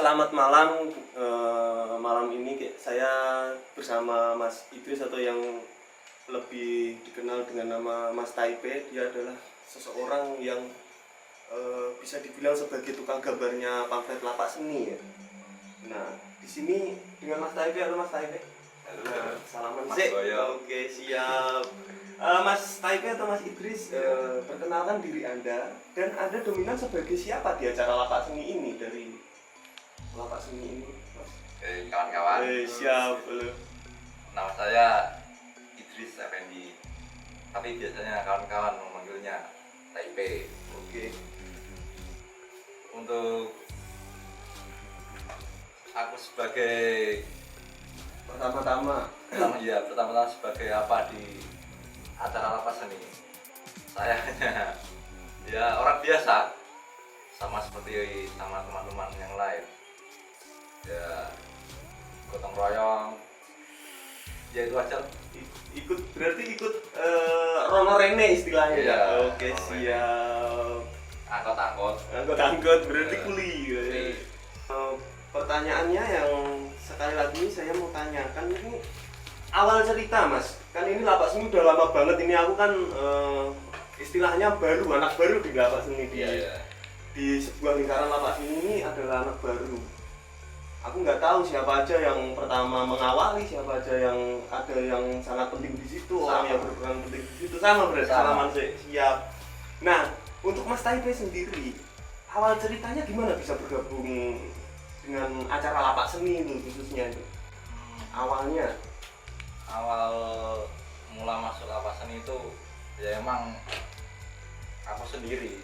Selamat malam. Malam ini saya bersama Mas Idris atau yang lebih dikenal dengan nama Mas Taipei. Dia adalah seseorang yang bisa dibilang sebagai tukang gambarnya pamflet lapak seni ya. Nah, di sini dengan Mas Taipei. Halo Mas Taipei. Halo. Salaman sih. Oke, siap. Mas Taipei atau Mas Idris, perkenalkan diri Anda dan Anda dominan sebagai siapa di acara lapak seni ini dari lapak seni ini, Mas? Kawan-kawan. Siap, halo. Nama saya Idris Effendi. Tapi biasanya kawan-kawan memanggilnya Taipei. Oke. Untuk aku sebagai Pertama-tama sebagai apa di acara lapak seni. Saya hanya ya orang biasa, sama seperti sama teman-teman yang lain. Ya gotong royong, ya itu aja. Berarti ikut Rono Rene istilahnya ya. Oke, siap. Angkot berarti kuli. Pertanyaannya yang sekali lagi ini saya mau tanyakan ini awal cerita, Mas. Kan ini lapak seni udah lama banget, ini aku kan istilahnya anak baru di lapak seni dia. Di sebuah lingkaran lapak seni ini adalah anak baru. Aku nggak tahu siapa aja yang pertama mengawali, siapa aja yang ada yang sangat penting di situ, orang yang berperan penting di situ. Sama berarti salaman sih. Siap. Nah, untuk Mas Taipei sendiri, awal ceritanya gimana bisa bergabung dengan acara lapak seni itu khususnya itu? Awal mula masuk lapak seni itu ya emang aku sendiri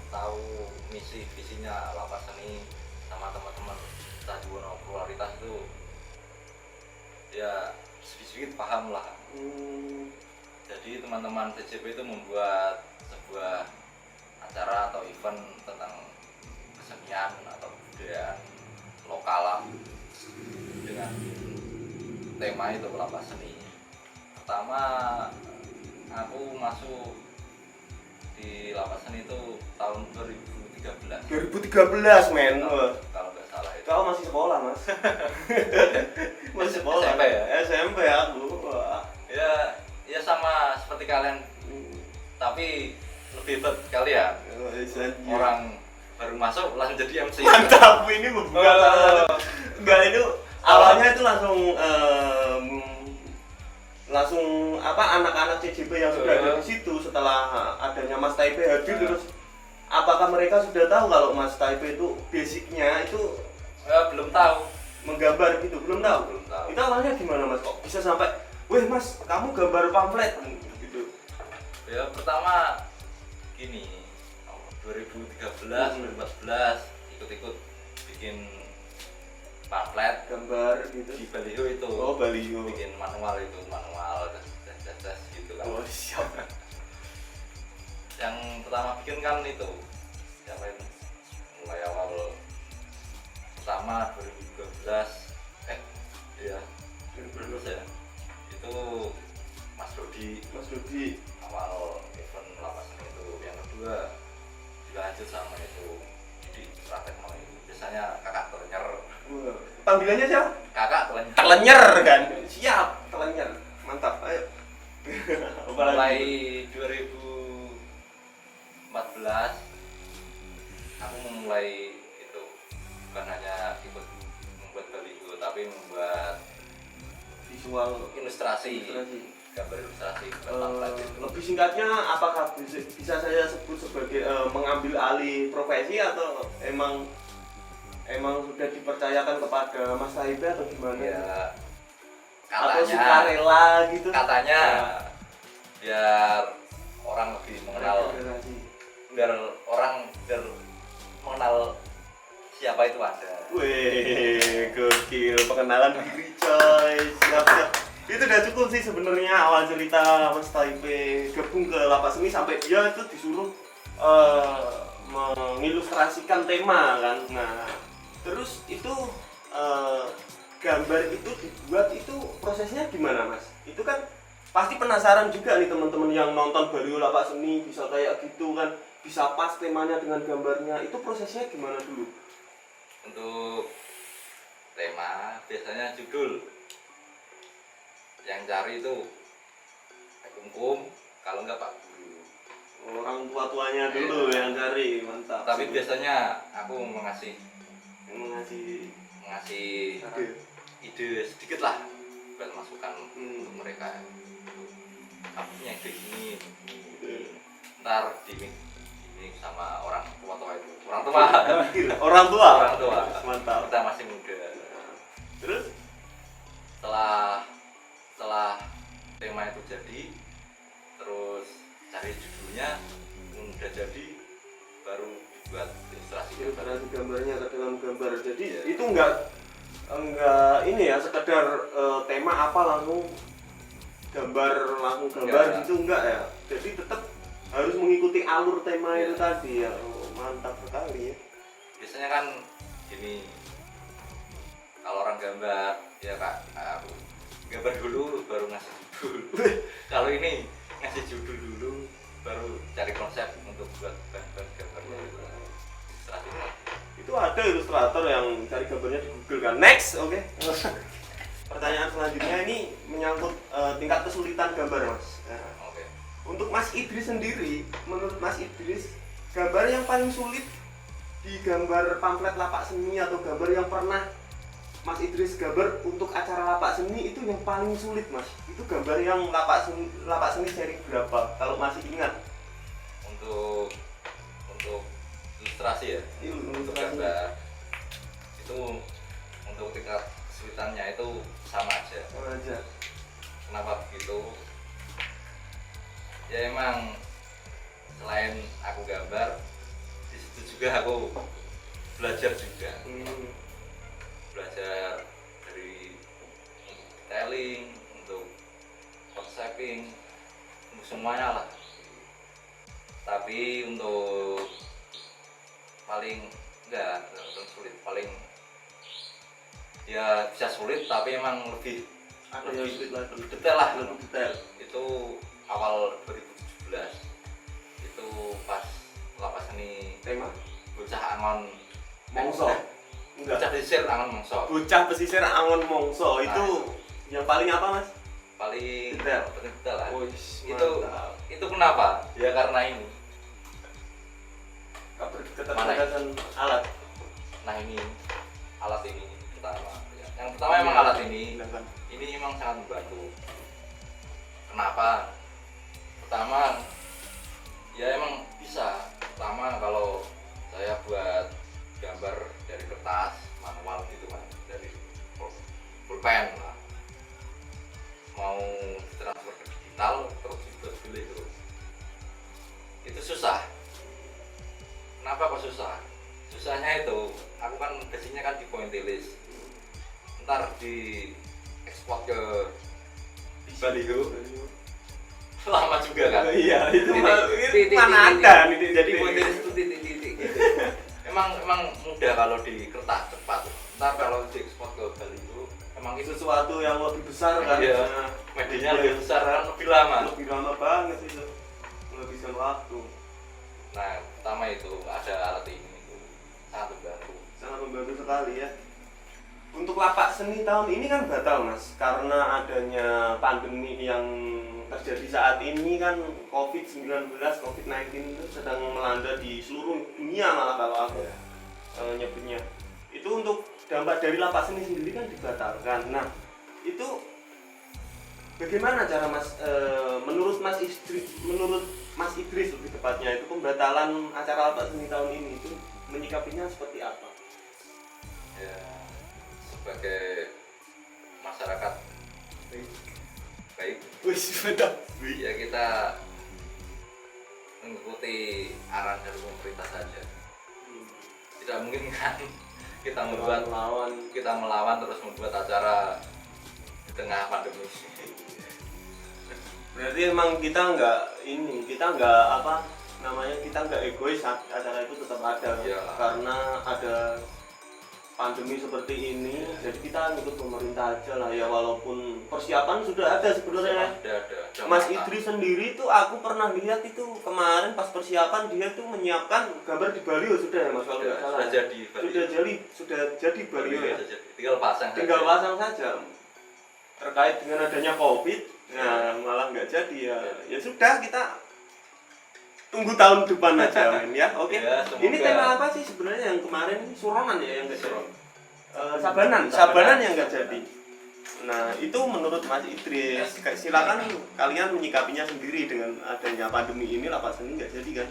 tahu misi visinya lapak seni sama teman-teman Sajuwono popularitas itu ya sedikit paham lah. Jadi teman-teman TCP itu membuat sebuah acara atau event tentang kesenian atau budaya lokal lah, dengan tema itu lapak seni. Pertama aku masuk di lapak seni itu tahun 2013 men. Kalau nggak salah itu. Kau masih sekolah, Mas? Masih sekolah. SMP ya? SMP aku. Wah. Ya sama seperti kalian, tapi lebih hebat kalian. Orang baru masuk langsung jadi MC. Mantap, ini membuka enggak itu awalnya itu langsung anak-anak CJP yang sudah ada di situ setelah adanya Mas Taipei hadir. Terus apakah mereka sudah tahu kalau Mas Taipei itu basicnya itu belum tahu menggambar gitu? Belum tahu. Itu awalnya gimana, Mas? Kok bisa sampai, "Weh, Mas, kamu gambar pamflet?" gitu. Ya pertama gini, 2013 2014 ikut-ikut bikin pamflet Gambar gitu di baliho itu. Oh, baliho. Bikin manual tes gitu kan. Oh, siap. Yang pertama bikin kan itu siapa itu, mulai awal pertama 2012 iya 2012 ya, itu Mas Dodi awal event lapak seni itu. Yang kedua dilanjut sama itu di Pratekno itu, biasanya kakak Telenyer. Panggilannya siapa? Kakak Telenyer kan? Siap, Telenyer. Mantap, ayo. Mulai 2014 aku memulai itu, bukan hanya ikut membuat baliho tapi membuat Visual ilustrasi. Gambar ilustrasi, lebih singkatnya apakah bisa saya sebut sebagai mengambil alih profesi atau emang sudah dipercayakan kepada Mas Taipei atau gimana? Ya atau katanya sukarela gitu? katanya biar orang lebih mengenal, biar mengenal siapa itu Anda. Wih, gokil, pengenalan diri coy, siap. Itu udah cukup sih sebenarnya awal cerita Mas Taipe gabung ke Lapas Seni sampai dia itu disuruh mengilustrasikan tema kan. Nah, terus itu gambar itu dibuat itu prosesnya gimana Mas? Itu kan pasti penasaran juga nih teman-teman yang nonton Baliho Lapas Seni bisa kayak gitu kan, bisa pas temanya dengan gambarnya. Itu prosesnya gimana dulu? Untuk tema biasanya judul yang cari itu Pak Kumkum, kalau enggak Pak Guru. Orang tua-tuanya dulu yang cari, mantap. Tapi biasanya aku mengasih ide sedikit lah buat masukan untuk mereka. Aku punya ide ini, ntar ini sama orang tua itu, orang tua, mantap. kita masih muda. Terus setelah tema itu jadi, terus cari judulnya, udah jadi, baru buat ilustrasi gambarnya ke dalam gambar. Jadi itu enggak ini ya sekedar tema apa langsung gambar gitu enggak ya. Jadi tetap harus mengikuti alur tema itu tadi ya. Mantap sekali ya. Biasanya kan gini, kalau orang gambar ya Kak, aku gambar dulu baru ngasih judul. Kalau ini ngasih judul dulu baru cari konsep untuk buat gambarnya itu. Itu ada ilustrator yang cari gambarnya di Google kan. Next, oke. Pertanyaan selanjutnya ini menyangkut tingkat kesulitan gambar Mas. Oke. Untuk Mas Idris sendiri, menurut Mas Idris, gambar yang paling sulit di gambar pamflet Lapak Seni atau gambar yang pernah Mas Idris gambar untuk acara Lapak Seni itu yang paling sulit Mas? Itu gambar yang Lapak Seni seri berapa? Kalau masih ingat? Untuk ilustrasi ya? Untuk gambar itu untuk tingkat kesulitannya itu sama aja. Kenapa begitu? Ya emang selain aku gambar, di situ juga aku belajar juga. Belajar dari detailing, untuk konseping, untuk semuanya lah. Tapi untuk paling enggak sulit, paling ya bisa sulit tapi emang lebih detail lah. Lebih detail. Itu awal 2017 itu pas Lapas Seni Tema bocah angon Mongso. bocah pesisir angon Mongso. Bocah pesisir angon Mongso itu yang paling apa Mas? Paling detail lah. Mantap. Itu kenapa? Ya karena ini. Keterbatasan alat. Nah ini alat ini pertama. Yang pertama emang alat ini emang sangat membantu. Kenapa? Pertama ya emang bisa. Pertama kalau saya buat gambar dari kertas manual gitu kan, dari pulpen lah, mau transfer ke digital terus dibuat beli terus itu susah. Kenapa kok susah? Susahnya itu aku kan basinya kan di pointillis, ntar di ekspor ke Baliho lama juga kan. Iya, itu titik, mana ada nih jadi pointillis itu titik-titik gitu. Emang mudah kalau di kertas cepat. Ntar kalau di ekspor ke Baliho emang itu sesuatu yang lebih besar kan. Iya, medianya lebih besar kan, lebih lama banget itu, menghabiskan waktu. Nah pertama itu ada alat ini itu sangat membantu sekali ya. Untuk Lapak Seni tahun ini kan batal Mas, karena adanya pandemi yang terjadi saat ini kan, COVID-19 itu sedang melanda di seluruh dunia malah kalau aku nyebutnya. Itu untuk dampak dari Lapak Seni sendiri kan dibatalkan. Nah itu bagaimana cara Mas, menurut Mas Idris lebih tepatnya, itu pembatalan acara Lapak Seni tahun ini itu menyikapinya seperti apa? Ya sebagai masyarakat baik. Wis mantap. Ya kita mengikuti arahan dari pemerintah saja. Tidak mungkin kan kita melawan terus membuat acara di tengah pandemi. Berarti emang kita nggak apa namanya, kita nggak egois, acara itu tetap ada Ya. karena ada pandemi seperti ini, jadi kita ngikut pemerintah aja lah ya, walaupun persiapan sudah ada sebenarnya. Ada Mas mata. Idris sendiri tuh aku pernah lihat itu kemarin pas persiapan dia tuh menyiapkan gambar di Bali sudah ya Mas, kalau nggak salah. Sudah jadi Bali ya. Tinggal pasang saja. Terkait dengan adanya Covid, nah malah nggak jadi ya. Ya sudah, kita tunggu tahun depan aja men ya. Oke. Ya, Ini semoga. tema apa sih sebenarnya yang kemarin? Suronan ya yang nggak jadi. Suron. Sabanan yang nggak jadi. Nah itu menurut Mas Idris, silakan kalian menyikapinya sendiri dengan adanya pandemi ini, lapak seni nggak jadi kan?